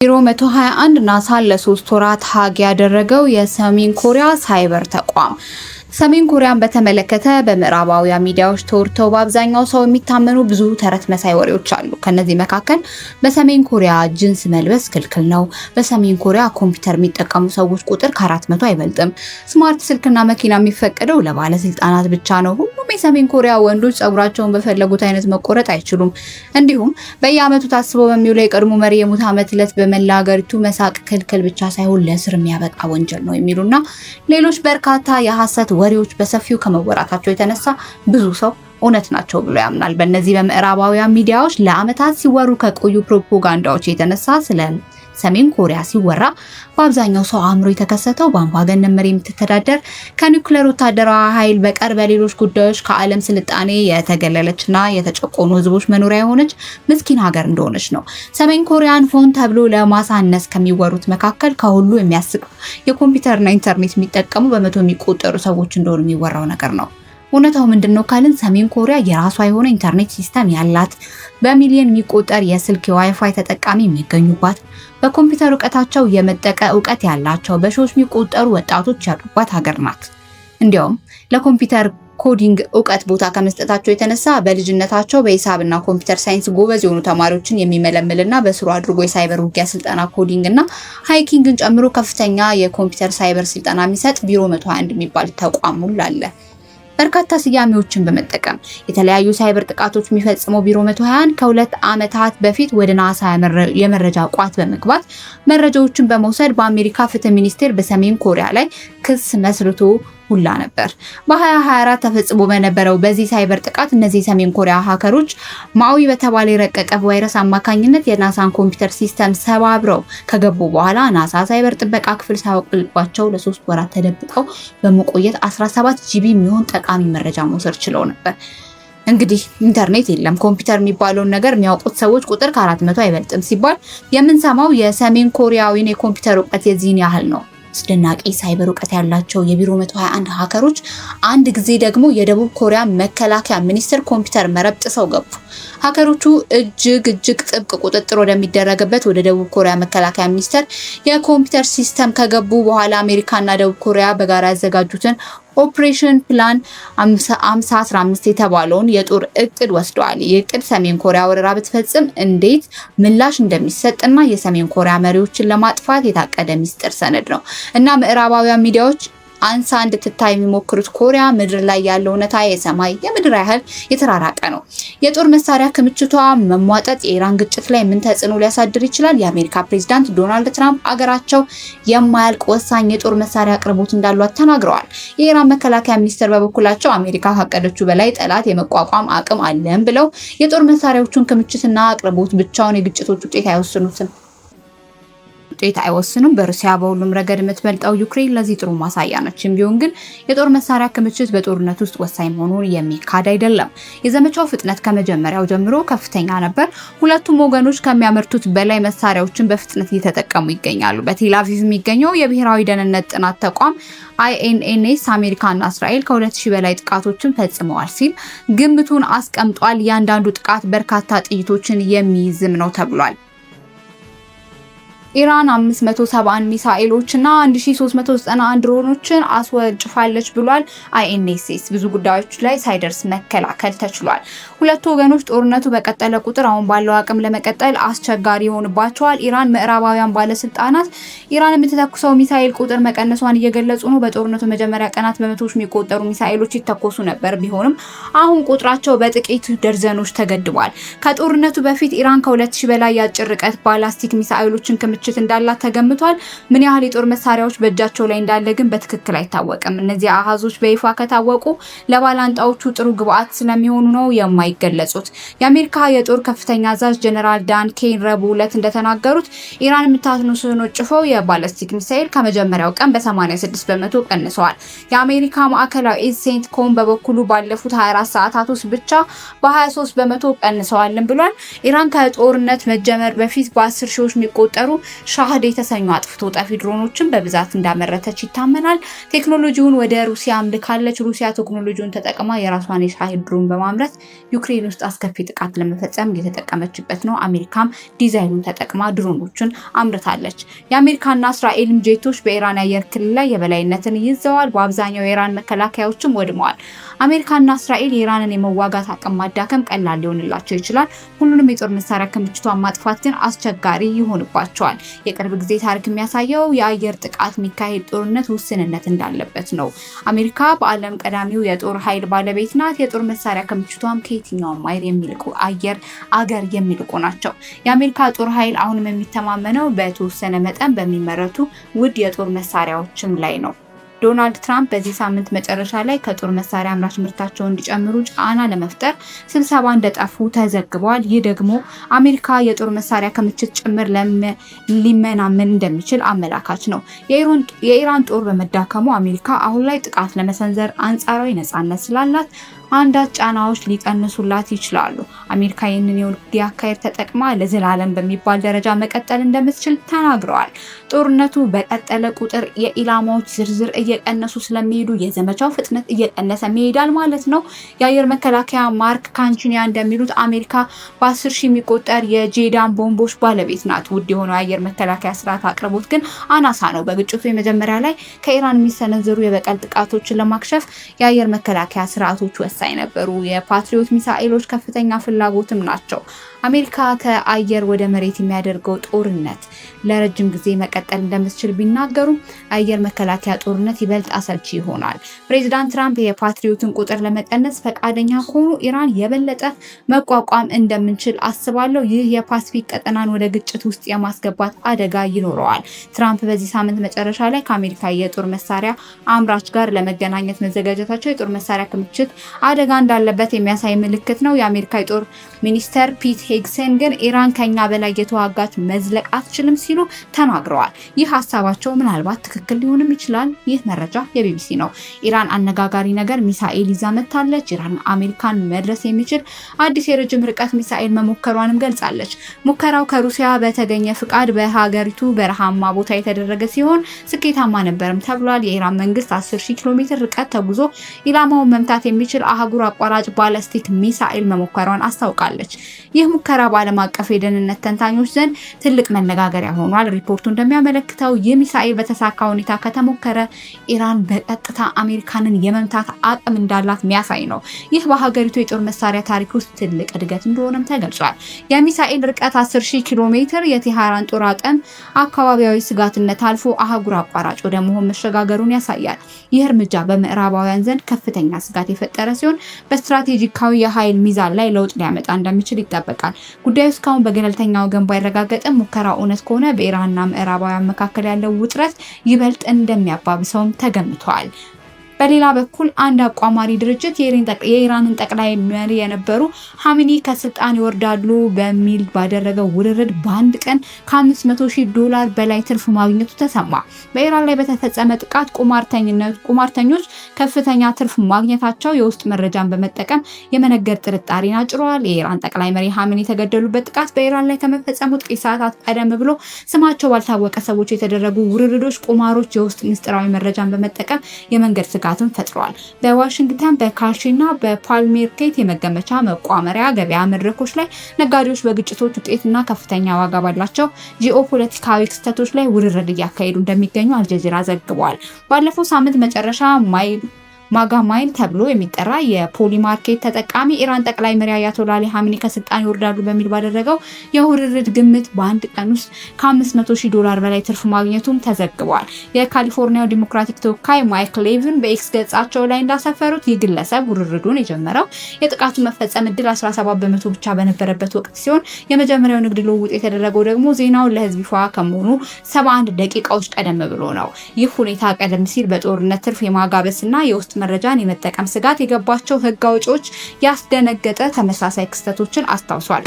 ቢሮ 121 ናሳ ለ3 ወራት ሀግ ያደረገው የሰሜን ኮሪያ ሳይበር ተቋም። ሰሜን ኮሪያን በተመለከተ በምዕራባውያን ሚዲያዎች ተወርተው በአብዛኛው ሰው የሚታመኑ ብዙ ተረት መሳይ ወሬዎች አሉ። ከነዚህ መካከል በሰሜን ኮሪያ ጅንስ መልበስ ክልክል ነው፣ በሰሜን ኮሪያ ኮምፒውተር የሚጠቀሙ ሰዎች ቁጥር ከ400 አይበልጥም፣ ስማርት ስልክና መኪና የሚፈቀደው ለባለስልጣናት ብቻ ነው፣ ሁሉም የሰሜን ኮሪያ ወንዶች ጸጉራቸውን በፈለጉት አይነት መቆረጥ አይችሉም፣ እንዲሁም በየዓመቱ ታስበው በሚውለው የቀድሞ መሪ የሙት ዓመት ዕለት በመላ ሀገሪቱ መሳቅ ክልክል ብቻ ሳይሆን ለእስር የሚያበቃ ወንጀል ነው የሚሉና ሌሎች በርካታ የሐሰት ወሬዎች በሰፊው ከመወራታቸው የተነሳ ብዙ ሰው እውነት ናቸው ብሎ ያምናል። በእነዚህ በምዕራባውያን ሚዲያዎች ለዓመታት ሲወሩ ከቆዩ ፕሮፓጋንዳዎች የተነሳ ስለ ሰሜን ኮሪያ ሲወራ በአብዛኛው ሰው አእምሮ የተከሰተው በአምባገነን መሪ የምትተዳደር ከኒውክሌር ወታደራዊ ኃይል በቀር በሌሎች ጉዳዮች ከዓለም ስልጣኔ የተገለለችና የተጨቆኑ ህዝቦች መኖሪያ የሆነች ምስኪን ሀገር እንደሆነች ነው። ሰሜን ኮሪያን ሆን ተብሎ ለማሳነስ ከሚወሩት መካከል ከሁሉ የሚያስቅ የኮምፒውተርና ኢንተርኔት የሚጠቀሙ በመቶ የሚቆጠሩ ሰዎች እንደሆኑ የሚወራው ነገር ነው። እውነታው ምንድነው ካልን ሰሜን ኮሪያ የራሷ የሆነ ኢንተርኔት ሲስተም ያላት፣ በሚሊዮን የሚቆጠር የስልክ የዋይፋይ ተጠቃሚ የሚገኙባት፣ በኮምፒውተር እውቀታቸው የመጠቀ እውቀት ያላቸው በሺዎች የሚቆጠሩ ወጣቶች ያሉባት ሀገር ናት። እንዲያውም ለኮምፒውተር ኮዲንግ እውቀት ቦታ ከመስጠታቸው የተነሳ በልጅነታቸው በሂሳብና ኮምፒውተር ሳይንስ ጎበዝ የሆኑ ተማሪዎችን የሚመለምልና በስሩ አድርጎ የሳይበር ውጊያ ስልጠና ኮዲንግና ሃይኪንግን ጨምሮ ከፍተኛ የኮምፒውተር ሳይበር ስልጠና የሚሰጥ ቢሮ 121 የሚባል ተቋም አለ። በርካታ ስያሜዎችን በመጠቀም የተለያዩ ሳይበር ጥቃቶች የሚፈጽመው ቢሮ 121 ከ2 ዓመታት በፊት ወደ ናሳ የመረጃ ቋት በመግባት መረጃዎችን በመውሰድ በአሜሪካ ፍትህ ሚኒስቴር በሰሜን ኮሪያ ላይ ክስ መስርቶ ሁላ ነበር። በ2024 ተፈጽሞ በነበረው በዚህ ሳይበር ጥቃት እነዚህ ሰሜን ኮሪያ ሃከሮች ማዊ በተባለ የረቀቀ ቫይረስ አማካኝነት የናሳን ኮምፒውተር ሲስተም ሰባብረው ከገቡ በኋላ ናሳ ሳይበር ጥበቃ ክፍል ሳያውቅባቸው ለ3 ወራት ተደብቀው በመቆየት 17 ጂቢ የሚሆን ጠቃሚ መረጃ መውሰድ ችለው ነበር። እንግዲህ ኢንተርኔት የለም፣ ኮምፒውተር የሚባለውን ነገር የሚያውቁት ሰዎች ቁጥር ከ400 አይበልጥም ሲባል የምንሰማው የሰሜን ኮሪያዊን የኮምፒውተር እውቀት የዚህን ያህል ነው። አስደናቂ ሳይበር እውቀት ያላቸው የቢሮ 121 ሃከሮች አንድ ጊዜ ደግሞ የደቡብ ኮሪያ መከላከያ ሚኒስቴር ኮምፒውተር መረብ ጥሰው ገቡ። ሃከሮቹ እጅግ ጥብቅ ቁጥጥር ወደሚደረግበት ወደ ደቡብ ኮሪያ መከላከያ ሚኒስቴር የኮምፒውተር ሲስተም ከገቡ በኋላ አሜሪካና ደቡብ ኮሪያ በጋራ ያዘጋጁትን ኦፕሬሽን ፕላን 5015 የተባለውን የጦር እቅድ ወስደዋል። ይህ እቅድ ሰሜን ኮሪያ ወረራ ብትፈጽም እንዴት ምላሽ እንደሚሰጥና የሰሜን ኮሪያ መሪዎችን ለማጥፋት የታቀደ ሚስጥር ሰነድ ነው እና ምዕራባውያን ሚዲያዎች አንሳ እንድትታይ የሚሞክሩት ኮሪያ ምድር ላይ ያለው እውነታ የሰማይ የምድር ያህል የተራራቀ ነው። የጦር መሳሪያ ክምችቷ መሟጠጥ የኢራን ግጭት ላይ ምን ተጽዕኖ ሊያሳድር ይችላል? የአሜሪካ ፕሬዝዳንት ዶናልድ ትራምፕ አገራቸው የማያልቅ ወሳኝ የጦር መሳሪያ አቅርቦት እንዳሏት ተናግረዋል። የኢራን መከላከያ ሚኒስቴር በበኩላቸው አሜሪካ ካቀደችው በላይ ጠላት የመቋቋም አቅም አለን ብለው የጦር መሳሪያዎቹን ክምችትና አቅርቦት ብቻውን የግጭቶች ውጤት አይወስኑም። በሩሲያ በሁሉም ረገድ የምትበልጠው ዩክሬን ለዚህ ጥሩ ማሳያ ነች። ቢሆን ግን የጦር መሳሪያ ክምችት በጦርነት ውስጥ ወሳኝ መሆኑን የሚካድ አይደለም። የዘመቻው ፍጥነት ከመጀመሪያው ጀምሮ ከፍተኛ ነበር። ሁለቱም ወገኖች ከሚያመርቱት በላይ መሳሪያዎችን በፍጥነት እየተጠቀሙ ይገኛሉ። በቴል አቪቭ የሚገኘው የብሔራዊ ደህንነት ጥናት ተቋም INNS አሜሪካና እስራኤል ከ2000 በላይ ጥቃቶችን ፈጽመዋል ሲል ግምቱን አስቀምጧል። እያንዳንዱ ጥቃት በርካታ ጥይቶችን የሚይዝም ነው ተብሏል። ኢራን 571 ሚሳኤሎችና 1391 ድሮኖችን አስወንጭፋለች ብሏል INSS። ብዙ ጉዳዮች ላይ ሳይደርስ መከላከል ተችሏል። ሁለቱ ወገኖች ጦርነቱ በቀጠለ ቁጥር አሁን ባለው አቅም ለመቀጠል አስቸጋሪ ይሆንባቸዋል። ኢራን ምዕራባውያን ባለስልጣናት ኢራን የምትተኩሰው ሚሳኤል ቁጥር መቀነሷን እየገለጹ ነው። በጦርነቱ መጀመሪያ ቀናት በመቶዎች የሚቆጠሩ ሚሳኤሎች ይተኮሱ ነበር። ቢሆንም አሁን ቁጥራቸው በጥቂት ደርዘኖች ተገድቧል። ከጦርነቱ በፊት ኢራን ከ2000 በላይ የአጭር ርቀት ባላስቲክ ሚሳኤሎችን ክምችት እንዳላት ተገምቷል። ምን ያህል የጦር መሳሪያዎች በእጃቸው ላይ እንዳለ ግን በትክክል አይታወቅም። እነዚህ አሃዞች በይፋ ከታወቁ ለባላንጣዎቹ ጥሩ ግብአት ስለሚሆኑ ነው የማይገለጹት። የአሜሪካ የጦር ከፍተኛ አዛዥ ጀነራል ዳን ኬን ረቡዕ ዕለት እንደተናገሩት ኢራን የምታስወነጭፈው የባላስቲክ ሚሳኤል ከመጀመሪያው ቀን በ86 በመቶ ቀንሰዋል። የአሜሪካ ማዕከላዊ ኤዝ ሴንትኮም በበኩሉ ባለፉት 24 ሰዓታት ውስጥ ብቻ በ23 በመቶ ቀንሰዋልን ብሏል። ኢራን ከጦርነት መጀመር በፊት በ10 ሺዎች የሚቆጠሩ ሻህድ የተሰኙ አጥፍቶ ጠፊ ድሮኖችን በብዛት እንዳመረተች ይታመናል። ቴክኖሎጂውን ወደ ሩሲያ ልካለች። ሩሲያ ቴክኖሎጂውን ተጠቅማ የራሷን የሻህድ ድሮን በማምረት ዩክሬን ውስጥ አስከፊ ጥቃት ለመፈጸም እየተጠቀመችበት ነው። አሜሪካም ዲዛይኑን ተጠቅማ ድሮኖችን አምርታለች። የአሜሪካና እስራኤል ጄቶች በኢራን አየር ክልል ላይ የበላይነትን ይዘዋል። በአብዛኛው የኢራን መከላከያዎችም ወድመዋል። አሜሪካና እስራኤል የኢራንን የመዋጋት አቅም ማዳከም ቀላል ሊሆንላቸው ይችላል። ሁሉንም የጦር መሳሪያ ክምችቷን ማጥፋት ግን አስቸጋሪ ይሆንባቸዋል። የቅርብ ጊዜ ታሪክ የሚያሳየው የአየር ጥቃት የሚካሄድ ጦርነት ውስንነት እንዳለበት ነው። አሜሪካ በዓለም ቀዳሚው የጦር ኃይል ባለቤት ናት። የጦር መሳሪያ ክምችቷም ከየትኛውም አገር የሚልቁ ናቸው። የአሜሪካ ጦር ኃይል አሁንም የሚተማመነው በተወሰነ መጠን በሚመረቱ ውድ የጦር መሳሪያዎችም ላይ ነው። ዶናልድ ትራምፕ በዚህ ሳምንት መጨረሻ ላይ ከጦር መሳሪያ አምራች ምርታቸውን እንዲጨምሩ ጫና ለመፍጠር ስብሰባ እንደጠፉ ተዘግቧል። ይህ ደግሞ አሜሪካ የጦር መሳሪያ ክምችት ጭምር ሊመናመን እንደሚችል አመላካች ነው። የኢራን ጦር በመዳከሙ አሜሪካ አሁን ላይ ጥቃት ለመሰንዘር አንጻራዊ ነፃነት ስላላት አንዳች ጫናዎች ሊቀንሱላት ይችላሉ። አሜሪካ ይህንን የውጊያ አካሄድ ተጠቅማ ለዘላለም በሚባል ደረጃ መቀጠል እንደምትችል ተናግረዋል። ጦርነቱ በቀጠለ ቁጥር የኢላማዎች ዝርዝር እየቀነሱ ስለሚሄዱ የዘመቻው ፍጥነት እየቀነሰ ይሄዳል ማለት ነው። የአየር መከላከያ ማርክ ካንቺኒያ እንደሚሉት አሜሪካ በ10 ሺህ የሚቆጠር የጄዳን ቦምቦች ባለቤት ናት። ውድ የሆነው የአየር መከላከያ ስርዓት አቅርቦት ግን አናሳ ነው። በግጭቱ የመጀመሪያ ላይ ከኢራን የሚሰነዘሩ የበቀል ጥቃቶችን ለማክሸፍ የአየር መከላከያ ስርዓቶች ወሳኝ ነበሩ። የፓትሪዮት ሚሳኤሎች ከፍተኛ ፍላጎትም ናቸው። አሜሪካ ከአየር ወደ መሬት የሚያደርገው ጦርነት ለረጅም ጊዜ መቀጠል እንደምትችል ቢናገሩ አየር መከላከያ ጦርነት ይበልጥ አሰልቺ ይሆናል። ፕሬዚዳንት ትራምፕ የፓትሪዮትን ቁጥር ለመቀነስ ፈቃደኛ ከሆኑ ኢራን የበለጠ መቋቋም እንደምንችል አስባለሁ። ይህ የፓሲፊክ ቀጠናን ወደ ግጭት ውስጥ የማስገባት አደጋ ይኖረዋል። ትራምፕ በዚህ ሳምንት መጨረሻ ላይ ከአሜሪካ የጦር መሳሪያ አምራች ጋር ለመገናኘት መዘጋጀታቸው የጦር መሳሪያ ክምችት አደጋ እንዳለበት የሚያሳይ ምልክት ነው። የአሜሪካ የጦር ሚኒስተር ፒት ሄግሴን ግን ኢራን ከኛ በላይ የተዋጋች መዝለቅ አትችልም ሲሉ ተናግረዋል። ይህ ሀሳባቸው ምናልባት ትክክል ሊሆንም ይችላል። ይህ መረጃ የቢቢሲ ነው። ኢራን አነጋጋሪ ነገር ሚሳኤል ይዛ መጥታለች። ኢራን አሜሪካን መድረስ የሚችል አዲስ የረጅም ርቀት ሚሳኤል መሞከሯንም ገልጻለች። ሙከራው ከሩሲያ በተገኘ ፍቃድ በሀገሪቱ በረሃማ ቦታ የተደረገ ሲሆን ስኬታማ ነበርም ተብሏል። የኢራን መንግስት 10,000 ኪሎ ሜትር ርቀት ተጉዞ ኢላማውን መምታት የሚችል አህጉር አቋራጭ ባላስቲክ ሚሳኤል መሞከሯን አስታውቃለች። ይህ ሙከራ በዓለም አቀፍ የደህንነት ተንታኞች ዘንድ ትልቅ መነጋገሪያ ሆኗል። ሪፖርቱ እንደሚያመለክተው ይህ ሚሳኤል በተሳካ ሁኔታ ከተሞከረ ኢራን በቀጥታ አሜሪካንን የመምታት አቅም እንዳላት የሚያሳይ ነው። ይህ በሀገሪቱ የጦር መሳሪያ ታሪክ ውስጥ ትልቅ እድገት እንደሆነም ተገልጿል። የሚሳኤል ርቀት 10,000 ኪሎ ሜትር የቴህራን ጦር አቅም አካባቢያዊ ስጋትነት አልፎ አህጉር አቋራጭ ወደ መሆን መሸጋገሩን ያሳያል። ይህ እርምጃ በምዕራባውያን ዘንድ ከፍተኛ ስጋት የፈጠረ ሲሆን በስትራቴጂካዊ የኃይል ሚዛን ላይ ለውጥ ሊያመጣ እንደሚችል ይጠበቃል። ጉዳዩ እስካሁን በገለልተኛ ወገን ባይረጋገጥም ሙከራው እውነት ከሆነ በኢራንና ምዕራባውያን መካከል ያለው ውጥረት ይበልጥ እንደሚያባብሰውም ተገምቷል። በሌላ በኩል አንድ አቋማሪ ድርጅት የኢራንን ጠቅላይ መሪ የነበሩ ሀሚኒ ከስልጣን ይወርዳሉ በሚል ባደረገው ውርርድ በአንድ ቀን $500,000 በላይ ትርፍ ማግኘቱ ተሰማ። በኢራን ላይ በተፈጸመ ጥቃት ቁማርተኞች ከፍተኛ ትርፍ ማግኘታቸው የውስጥ መረጃን በመጠቀም የመነገድ ጥርጣሬን አጭሯል። የኢራን ጠቅላይ መሪ ሀሚኒ የተገደሉበት ጥቃት በኢራን ላይ ከመፈጸሙ ጥቂት ሰዓታት ቀደም ብሎ ስማቸው ባልታወቀ ሰዎች የተደረጉ ውርርዶች፣ ቁማሮች የውስጥ ምስጢራዊ መረጃን በመጠቀም የመንገድ ስጋትን ፈጥሯል። በዋሽንግተን በካሺና በፓልሜርኬት የመገመቻ መቋመሪያ ገበያ መድረኮች ላይ ነጋዴዎች በግጭቶች ውጤትና ከፍተኛ ዋጋ ባላቸው ጂኦፖለቲካዊ ክስተቶች ላይ ውርርድ እያካሄዱ እንደሚገኙ አልጀዚራ ዘግቧል። ባለፈው ሳምንት መጨረሻ ማጋማይል ተብሎ የሚጠራ የፖሊ ማርኬት ተጠቃሚ ኢራን ጠቅላይ መሪ አያቶላ አሊ ሀሚኒ ከስልጣን ይወርዳሉ በሚል ባደረገው የውርርድ ግምት በአንድ ቀን ውስጥ $500,000 በላይ ትርፍ ማግኘቱም ተዘግቧል። የካሊፎርኒያው ዲሞክራቲክ ተወካይ ማይክ ሌቪን በኤክስ ገጻቸው ላይ እንዳሰፈሩት ይህ ግለሰብ ውርርዱን የጀመረው የጥቃቱ መፈጸም እድል 17% ብቻ በነበረበት ወቅት ሲሆን የመጀመሪያው ንግድ ልውውጥ የተደረገው ደግሞ ዜናውን ለህዝብ ይፋ ከመሆኑ 71 ደቂቃዎች ቀደም ብሎ ነው። ይህ ሁኔታ ቀደም ሲል በጦርነት ትርፍ የማጋበስና የውስጥ መረጃን የመጠቀም ስጋት የገባቸው ህግ አውጪዎች ያስደነገጠ ተመሳሳይ ክስተቶችን አስታውሷል።